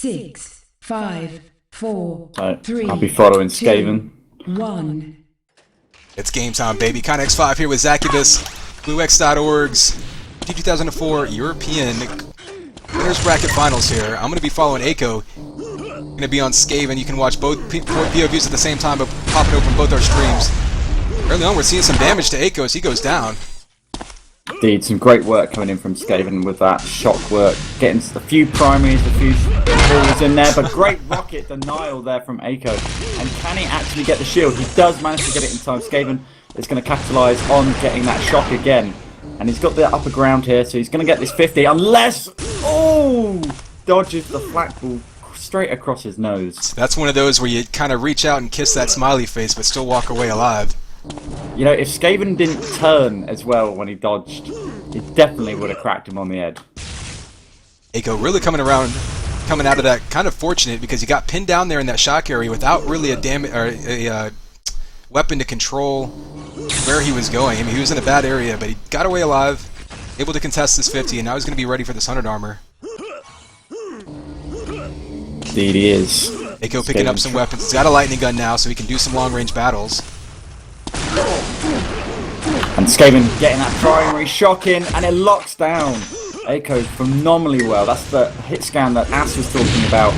6, 5, 4, Right, 3, I'll be following 2, skAven. 1. It's game time, baby. KinX5 here with Zaccubus, Cluex.org's UT2004 European Winners Bracket Finals here. I'm going to be following Aiko. Going to be on skAven. You can watch both POVs at the same time, but popping open both our streams. Early on, we're seeing some damage to Aiko as he goes down. Indeed, some great work coming in from skAven with that shock work, getting a few primaries, a few balls in there, but great rocket denial there from Aiko. And can he actually get the shield? He does manage to get it in time. skAven is going to capitalise on getting that shock again. And he's got the upper ground here, so he's going to get this 50, unless... Oh! Dodges the flak ball straight across his nose. That's one of those where you kind of reach out and kiss that smiley face, but still walk away alive. You know, if skAven didn't turn as well when he dodged, he definitely would have cracked him on the head. Aiko really coming out of that kind of fortunate because he got pinned down there in that shock area without really a weapon to control where he was going. I mean, he was in a bad area, but he got away alive, able to contest this 50, and now he's going to be ready for this 100 armor. Indeed he is. Aiko picking up some weapons. He's got a lightning gun now, so he can do some long-range battles. And skAven getting that primary shock in, and it locks down Aiko phenomenally well. That's the hit scan that Ass was talking about.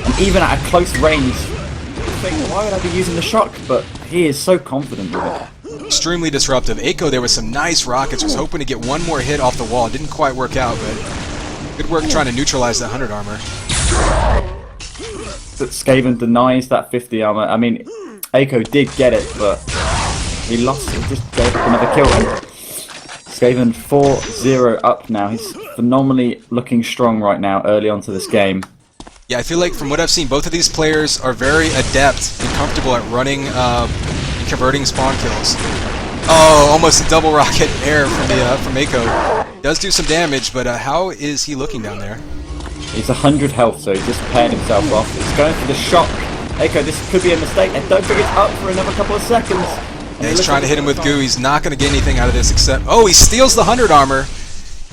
And even at a close range, you think, why would I be using the shock? But he is so confident with it. Extremely disruptive. Aiko, there was some nice rockets. Was hoping to get one more hit off the wall. Didn't quite work out, but good work trying to neutralize that 100 armor. But skAven denies that 50 armor. I mean, Aiko did get it, but he lost it. Just gave up another kill. skAven 4-0 up now. He's phenomenally looking strong right now, early onto this game. Yeah, I feel like from what I've seen, both of these players are very adept and comfortable at running and converting spawn kills. Oh, almost a double rocket air from Aiko. Does do some damage, but how is he looking down there? He's 100 health, so he's just paired himself off. He's going for the shock. Aiko, this could be a mistake. And don't think it's up for another couple of seconds. Yeah, he's trying to hit him with goo. He's not going to get anything out of this except... Oh, he steals the 100 armor.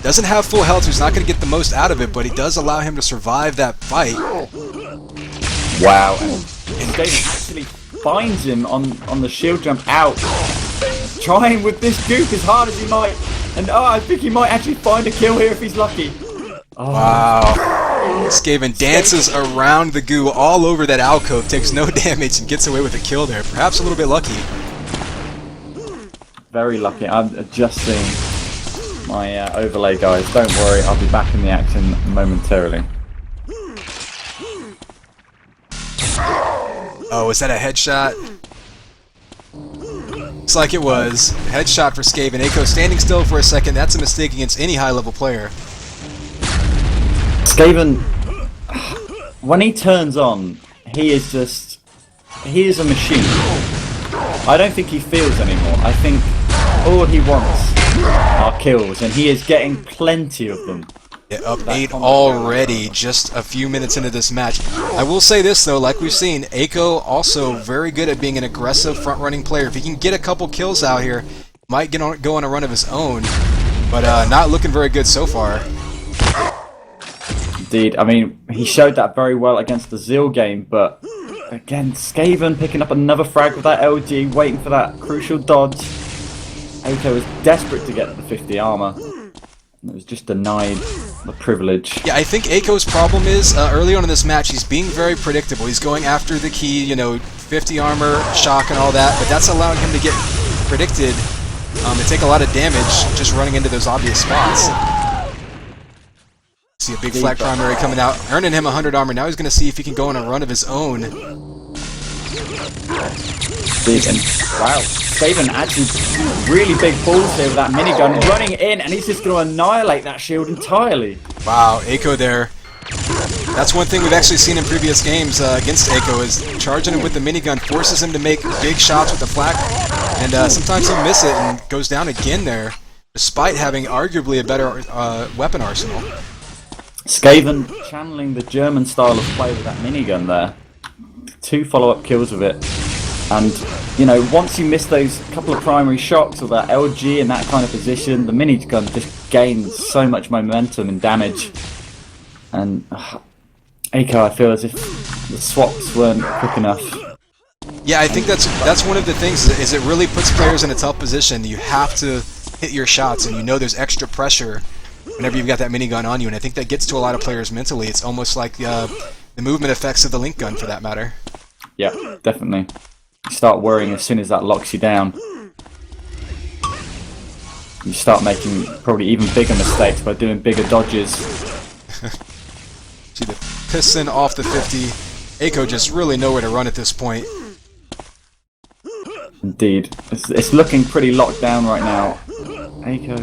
Doesn't have full health, so he's not going to get the most out of it, but he does allow him to survive that fight. Wow. And skAven actually finds him on the shield jump out. Trying with this goop as hard as he might. And I think he might actually find a kill here if he's lucky. Oh. Wow. skAven dances around the goo all over that alcove, takes no damage, and gets away with a kill there. Perhaps a little bit lucky. Very lucky. I'm adjusting my overlay, guys. Don't worry, I'll be back in the action momentarily. Oh, was that a headshot? Looks like it was. Headshot for skAven. Aiko standing still for a second. That's a mistake against any high-level player. skAven, when he turns on, he is a machine. I don't think he feels anymore. I think all he wants are kills, and he is getting plenty of them. Yeah, up 8 already, just a few minutes into this match. I will say this though, like we've seen, Aiko also very good at being an aggressive front-running player. If he can get a couple kills out here, might go on a run of his own, but not looking very good so far. Indeed, I mean, he showed that very well against the Zeal game, but again, skAven picking up another frag with that LG, waiting for that crucial dodge. Aiko was desperate to get the 50 armor. It was just denied the privilege. Yeah, I think Aiko's problem is, early on in this match, he's being very predictable. He's going after the key, you know, 50 armor, shock and all that, but that's allowing him to get predicted and take a lot of damage just running into those obvious spots. See a big flag primary coming out, earning him 100 armor. Now he's going to see if he can go on a run of his own. And wow, skAven actually really big balls here with that minigun running in, and he's just going to annihilate that shield entirely. Wow, Aiko there. That's one thing we've actually seen in previous games against Aiko, is charging him with the minigun forces him to make big shots with the flak, and sometimes he'll miss it and goes down again there, despite having arguably a better weapon arsenal. skAven channeling the German style of play with that minigun there. 2 follow-up kills with it. And, you know, once you miss those couple of primary shocks or that LG in that kind of position, the minigun just gains so much momentum and damage. And Eiko, I feel as if the swaps weren't quick enough. Yeah, I think that's one of the things, is it really puts players in a tough position. You have to hit your shots, and you know there's extra pressure whenever you've got that minigun on you, and I think that gets to a lot of players mentally. It's almost like the movement effects of the link gun, for that matter. Yeah, definitely. You start worrying as soon as that locks you down. You start making probably even bigger mistakes by doing bigger dodges. See the piston off the 50. Eiko just really nowhere to run at this point. Indeed. It's looking pretty locked down right now. Eiko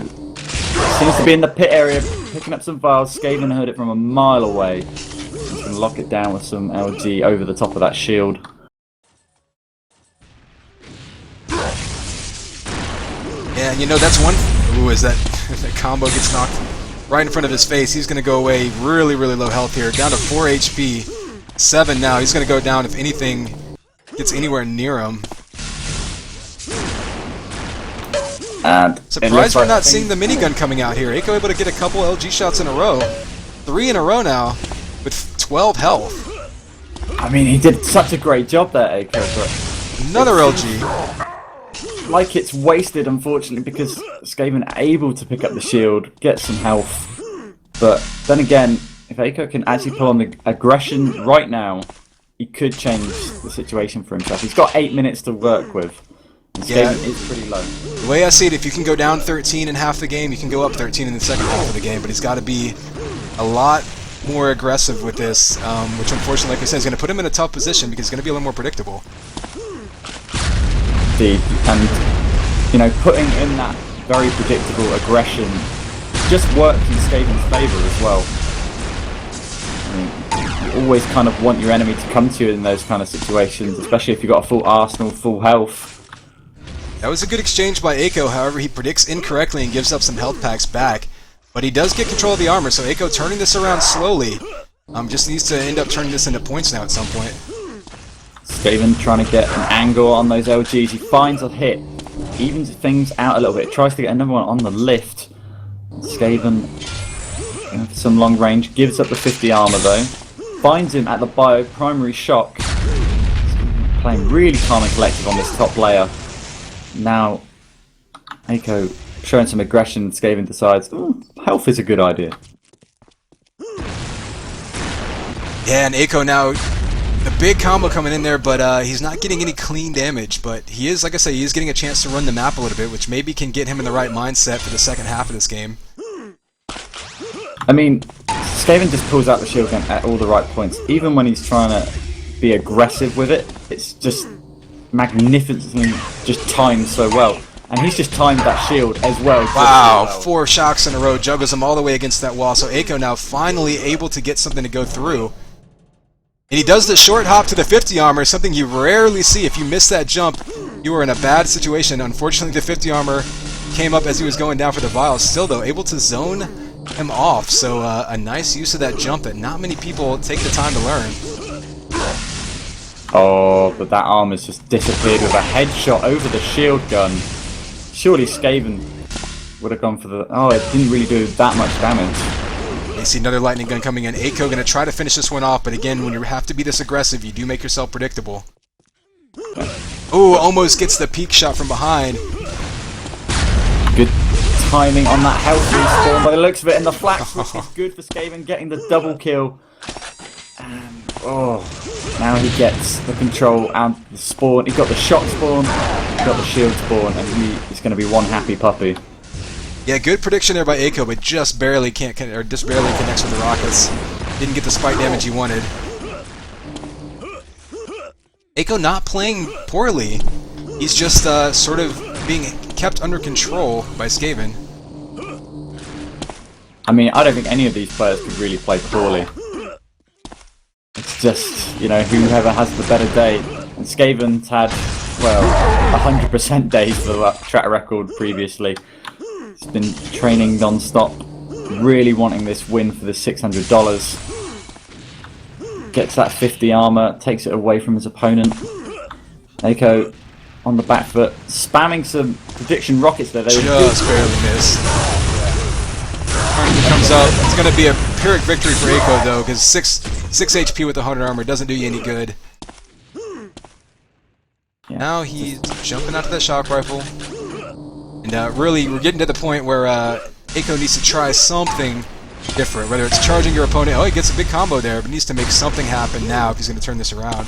seems to be in the pit area, picking up some vials. skAven heard it from a mile away. He's going to lock it down with some LG over the top of that shield. Yeah, and you know, that's one... Ooh, as that combo gets knocked right in front of his face, he's going to go away really, really low health here. Down to 4 HP. 7 now. He's going to go down if anything gets anywhere near him. And surprised we're not seeing the minigun coming out here. Eiko able to get a couple LG shots in a row. 3 in a row now with 12 health. I mean, he did such a great job there, Eiko, but... Another LG. Like it's wasted, unfortunately, because skAven able to pick up the shield, get some health. But then again, if Eiko can actually pull on the aggression right now, he could change the situation for himself. He's got 8 minutes to work with. And skAven is pretty low. The way I see it, if you can go down 13 in half the game, you can go up 13 in the second half of the game. But he's got to be a lot more aggressive with this, which unfortunately, like I said, is going to put him in a tough position because it's going to be a little more predictable. Indeed, and you know, putting in that very predictable aggression just works in skAven's favour as well. I mean, you always kind of want your enemy to come to you in those kind of situations, especially if you've got a full arsenal, full health. That was a good exchange by Eiko, however he predicts incorrectly and gives up some health packs back. But he does get control of the armor, so Eiko turning this around slowly. Just needs to end up turning this into points now at some point. skAven trying to get an angle on those LGs. He finds a hit, evens things out a little bit, tries to get another one on the lift. skAven, some long range, gives up the 50 armor though. Finds him at the bio, primary shock. Playing really calm and collective on this top layer. Now, Eiko showing some aggression, skAven decides, health is a good idea. Yeah, and Eiko now... A big combo coming in there, but he's not getting any clean damage. But he is, like I say, he is getting a chance to run the map a little bit, which maybe can get him in the right mindset for the second half of this game. I mean, skAven just pulls out the shield gun at all the right points. Even when he's trying to be aggressive with it, it's just magnificently just timed so well. And he's just timed that shield as well. Wow, 4 shocks in a row, juggles him all the way against that wall. So Eiko now finally able to get something to go through. And he does the short hop to the 50 armor, something you rarely see. If you miss that jump, you are in a bad situation. Unfortunately, the 50 armor came up as he was going down for the vials. Still, though, able to zone him off. So a nice use of that jump that not many people take the time to learn. Oh, but that armor's just disappeared with a headshot over the shield gun. Surely skAven would have gone for the... Oh, it didn't really do that much damage. You see another lightning gun coming in. Eiko going to try to finish this one off, but again, when you have to be this aggressive, you do make yourself predictable. Ooh, almost gets the peek shot from behind. Good timing on that health respawn by the looks of it, and the flat switch is good for skAven getting the double kill. And, now he gets the control and the spawn. He got the shock spawn, he got the shield spawn, and he's going to be one happy puppy. Yeah, good prediction there by Eiko, but just barely connects with the rockets. Didn't get the spike damage he wanted. Eiko not playing poorly. He's just sort of being kept under control by skAven. I mean, I don't think any of these players could really play poorly. It's just, you know, whoever has the better day. And skAven's had, well, 100% days for the track record previously. He's been training non-stop, really wanting this win for the $600. Gets that 50 armor, takes it away from his opponent. Eiko on the back foot, spamming some prediction rockets there. Just barely missed. Comes up. It's going to be a Pyrrhic victory for Eiko though, because 6 HP with 100 armor doesn't do you any good. Yeah. Now he's jumping out to that shock rifle. And really, we're getting to the point where Eiko needs to try something different. Whether it's charging your opponent, oh, he gets a big combo there, but needs to make something happen now if he's going to turn this around.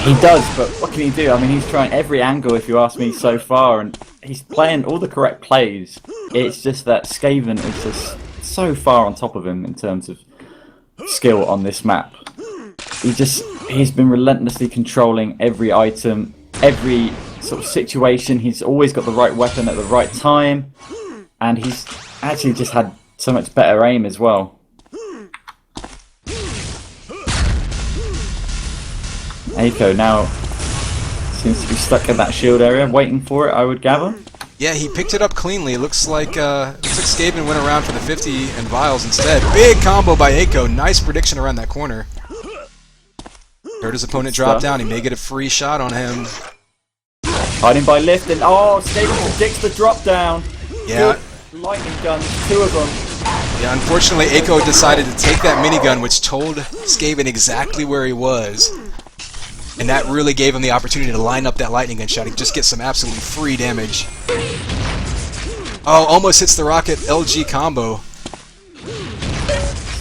He does, but what can he do? I mean, he's trying every angle, if you ask me, so far, and he's playing all the correct plays. It's just that skAven is just so far on top of him in terms of skill on this map. He's been relentlessly controlling every item, every sort of situation. He's always got the right weapon at the right time, and he's actually just had so much better aim as well. Eiko now seems to be stuck in that shield area, waiting for it, I would gather. Yeah, he picked it up cleanly. It looks like skAven went around for the 50 and vials instead. Big combo by Eiko. Nice prediction around that corner. Heard his opponent drop down. He may get a free shot on him. Hiding by lift, and oh, skAven predicts the drop down. Yeah. Good lightning guns, 2 of them. Yeah, unfortunately, Eiko decided to take that minigun, which told skAven exactly where he was. And that really gave him the opportunity to line up that lightning gun shot and just get some absolutely free damage. Oh, almost hits the rocket LG combo.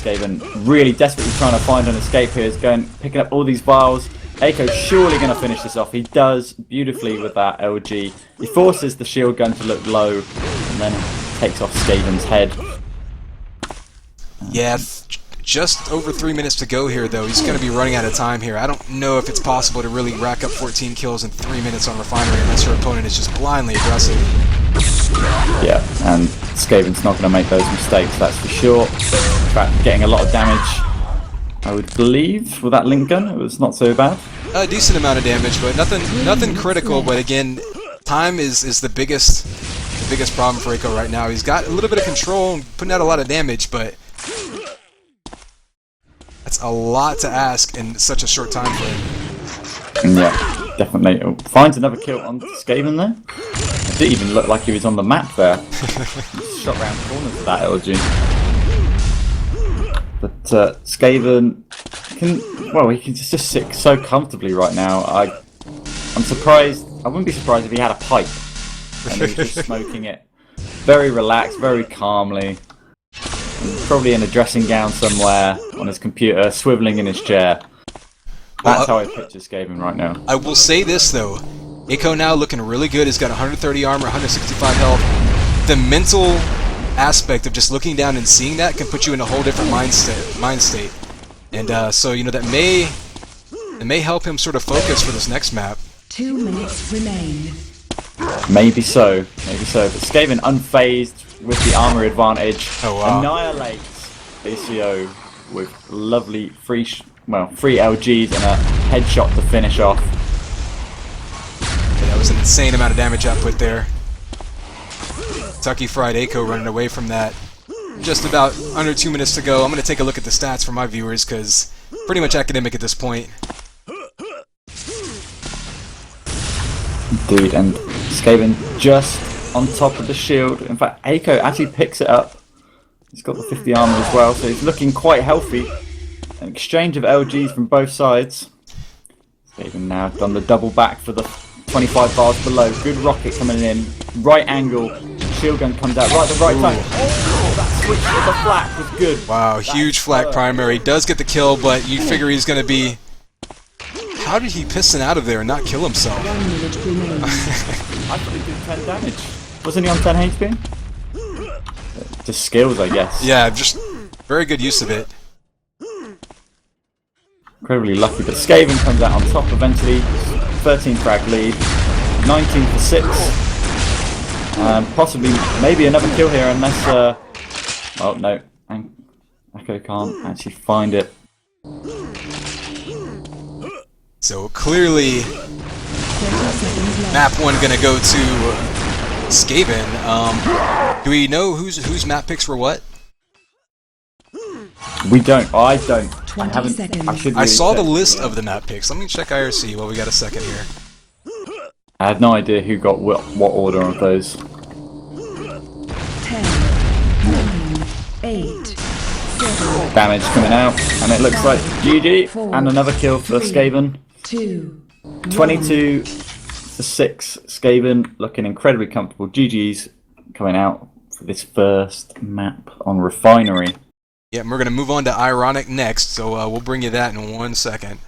skAven really desperately trying to find an escape here. Is picking up all these vials. Eiko's surely going to finish this off. He does beautifully with that LG. He forces the shield gun to look low, and then takes off skAven's head. Yeah, just over 3 minutes to go here, though. He's going to be running out of time here. I don't know if it's possible to really rack up 14 kills in 3 minutes on Roughinery unless your opponent is just blindly aggressive. Yeah, and skAven's not going to make those mistakes, that's for sure. In fact, getting a lot of damage, I would believe, with that link gun. It was not so bad. A decent amount of damage, but nothing critical. But again, time is the biggest problem for Eiko right now. He's got a little bit of control and putting out a lot of damage, but that's a lot to ask in such a short time frame. Yeah, definitely. Oh, finds another kill on skAven there. It didn't even look like he was on the map there. Shot round corners with that LG. But skAven he can just sit so comfortably right now. I'm surprised. I wouldn't be surprised if he had a pipe and he was just smoking it. Very relaxed, very calmly. Probably in a dressing gown somewhere on his computer, swiveling in his chair. That's how I picture skAven right now. I will say this though, Eiko now looking really good. He's got 130 armor, 165 health. The mental aspect of just looking down and seeing that can put you in a whole different mind state. And so that may help him sort of focus for this next map. 2 minutes remain. Maybe so. But skAven unfazed with the armor advantage, annihilates ACO with lovely free LGs and a headshot to finish off. Yeah, that was an insane amount of damage output there. Kentucky Fried Eiko running away from that. Just about under 2 minutes to go. I'm going to take a look at the stats for my viewers because pretty much academic at this point. Indeed, and skAven just on top of the shield. In fact, Eiko actually picks it up. He's got the 50 armor as well, so he's looking quite healthy. An exchange of LGs from both sides. skAven now done the double back for the 25 bars below. Good rocket coming in. Right angle. Shield gun comes out right at the right time. Oh, that switch to the flak was good. Wow, huge flak primary. Does get the kill, but you figure he's going to be... How did he piston out of there and not kill himself? 1 minute remaining. I thought he did 10 damage. Wasn't he on 10 HP? Just skills, I guess. Yeah, just very good use of it. Incredibly lucky, but skAven comes out on top eventually. 13 frag lead, 19 for 6. Possibly, maybe another kill here unless... oh, no. Echo can't actually find it. So clearly, map 1 gonna go to skAven. Do we know whose map picks were what? We don't. I don't. 20 I haven't. seconds. I saw the list of the map picks. Let me check IRC while we got a second here. I have no idea who got what order of those. 10, 9, damage coming out, and it looks like GG, and another kill for skAven. 22 to 6, skAven looking incredibly comfortable. GG's coming out for this first map on Roughinery. Yeah, and we're going to move on to Ironic next, so we'll bring you that in 1 second.